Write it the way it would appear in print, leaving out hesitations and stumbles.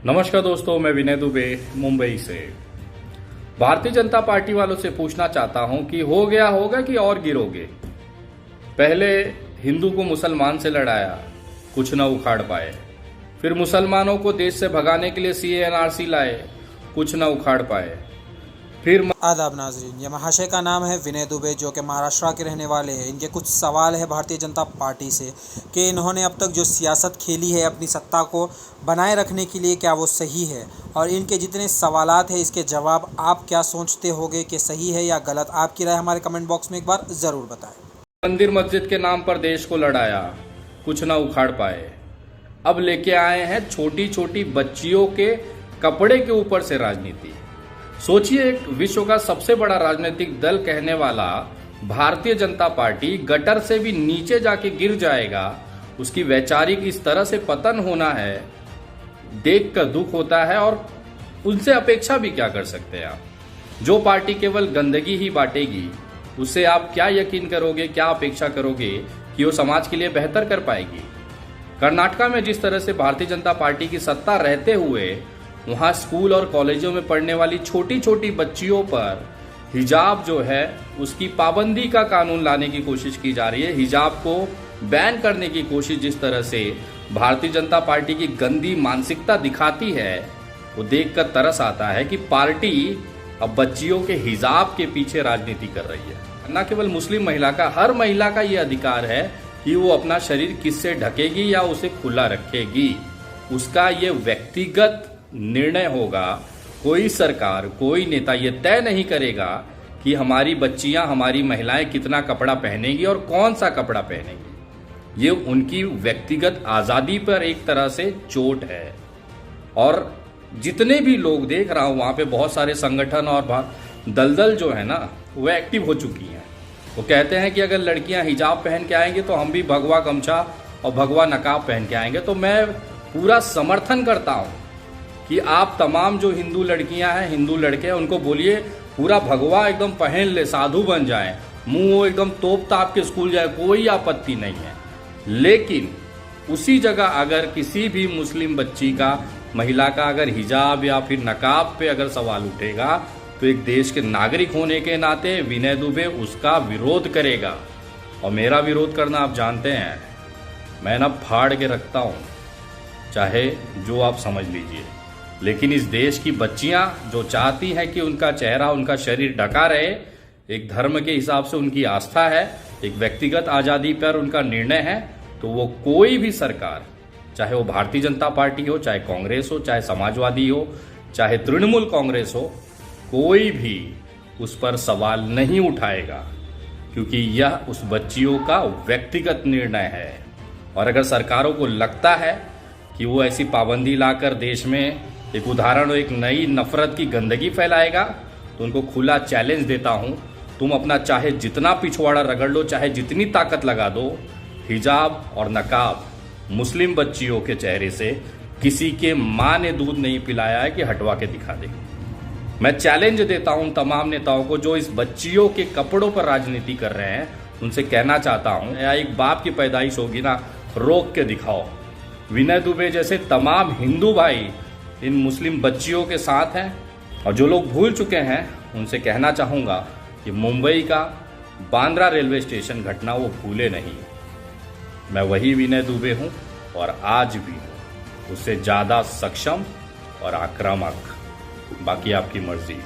नमस्कार दोस्तों, मैं विनय दुबे मुंबई से। भारतीय जनता पार्टी वालों से पूछना चाहता हूं कि हो गया होगा कि और गिरोगे। पहले हिंदू को मुसलमान से लड़ाया, कुछ न उखाड़ पाए। फिर मुसलमानों को देश से भगाने के लिए CA/NRC लाए, कुछ न उखाड़ पाए। फिर आदाब नाजरीन, ये महाशय का नाम है विनय दुबे, जो कि महाराष्ट्र के रहने वाले हैं। इनके कुछ सवाल है भारतीय जनता पार्टी से कि इन्होंने अब तक जो सियासत खेली है अपनी सत्ता को बनाए रखने के लिए, क्या वो सही है। और इनके जितने सवालात हैं इसके जवाब आप क्या सोचते होगे कि सही है या गलत। आपकी राय हमारे कमेंट बॉक्स में एक बार ज़रूर बताएं। मंदिर मस्जिद के नाम पर देश को लड़ाया, कुछ न उखाड़ पाए। अब लेके आए हैं छोटी छोटी बच्चियों के कपड़े के ऊपर से राजनीति। सोचिए, एक विश्व का सबसे बड़ा राजनीतिक दल कहने वाला भारतीय जनता पार्टी गटर से भी नीचे जाके गिर जाएगा, उसकी वैचारिक इस तरह से पतन होना है, देख कर दुख होता है। और उनसे अपेक्षा भी क्या कर सकते हैं आप। जो पार्टी केवल गंदगी ही बांटेगी, उससे आप क्या यकीन करोगे, क्या अपेक्षा करोगे कि वो समाज के लिए बेहतर कर पाएगी। कर्नाटका में जिस तरह से भारतीय जनता पार्टी की सत्ता रहते हुए वहां स्कूल और कॉलेजों में पढ़ने वाली छोटी छोटी बच्चियों पर हिजाब जो है उसकी पाबंदी का कानून लाने की कोशिश की जा रही है। हिजाब को बैन करने की कोशिश जिस तरह से भारतीय जनता पार्टी की गंदी मानसिकता दिखाती है, वो देखकर तरस आता है कि पार्टी अब बच्चियों के हिजाब के पीछे राजनीति कर रही है। न केवल मुस्लिम महिला का, हर महिला का ये अधिकार है कि वो अपना शरीर किससे ढकेगी या उसे खुला रखेगी। उसका ये व्यक्तिगत निर्णय होगा। कोई सरकार, कोई नेता ये तय नहीं करेगा कि हमारी बच्चियां, हमारी महिलाएं कितना कपड़ा पहनेगी और कौन सा कपड़ा पहनेगी। ये उनकी व्यक्तिगत आजादी पर एक तरह से चोट है। और जितने भी लोग देख रहा हूं, वहां पे बहुत सारे संगठन और दलदल जो है ना, वो एक्टिव हो चुकी हैं। वो कहते हैं कि अगर लड़कियां हिजाब पहन के आएंगे तो हम भी भगवा गमछा और भगवा नकाब पहन के आएंगे। तो मैं पूरा समर्थन करता हूं कि आप तमाम जो हिंदू लड़कियां हैं, हिंदू लड़के हैं, उनको बोलिए पूरा भगवा एकदम पहन ले, साधु बन जाए, मुंह वो एकदम तोप ताप के स्कूल जाए, कोई आपत्ति नहीं है। लेकिन उसी जगह अगर किसी भी मुस्लिम बच्ची का, महिला का अगर हिजाब या फिर नकाब पे अगर सवाल उठेगा, तो एक देश के नागरिक होने के नाते विनय दुबे उसका विरोध करेगा। और मेरा विरोध करना आप जानते हैं, मैं ना फाड़ के रखता हूं, चाहे जो आप समझ लीजिए। लेकिन इस देश की बच्चियां जो चाहती हैं कि उनका चेहरा, उनका शरीर ढका रहे, एक धर्म के हिसाब से उनकी आस्था है, एक व्यक्तिगत आजादी पर उनका निर्णय है, तो वो कोई भी सरकार, चाहे वो भारतीय जनता पार्टी हो, चाहे कांग्रेस हो, चाहे समाजवादी हो, चाहे तृणमूल कांग्रेस हो, कोई भी उस पर सवाल नहीं उठाएगा, क्योंकि यह उस बच्चियों का व्यक्तिगत निर्णय है। और अगर सरकारों को लगता है कि वो ऐसी पाबंदी लाकर देश में एक उदाहरण, एक नई नफरत की गंदगी फैलाएगा, तो उनको खुला चैलेंज देता हूं, तुम अपना चाहे जितना पिछवाड़ा रगड़ लो, चाहे जितनी ताकत लगा दो, हिजाब और नकाब मुस्लिम बच्चियों के चेहरे से किसी के माँ ने दूध नहीं पिलाया है कि हटवा के दिखा दे। मैं चैलेंज देता हूं तमाम नेताओं को जो इस बच्चियों के कपड़ों पर राजनीति कर रहे हैं, उनसे कहना चाहता हूं, या एक बाप की पैदाइश होगी ना, रोक के दिखाओ। विनय दुबे जैसे तमाम हिंदू भाई इन मुस्लिम बच्चियों के साथ हैं। और जो लोग भूल चुके हैं उनसे कहना चाहूँगा कि मुंबई का बांद्रा रेलवे स्टेशन घटना वो भूले नहीं। मैं वही विनय दुबे हूँ और आज भी हूँ, उससे ज़्यादा सक्षम और आक्रामक। बाकी आपकी मर्जी।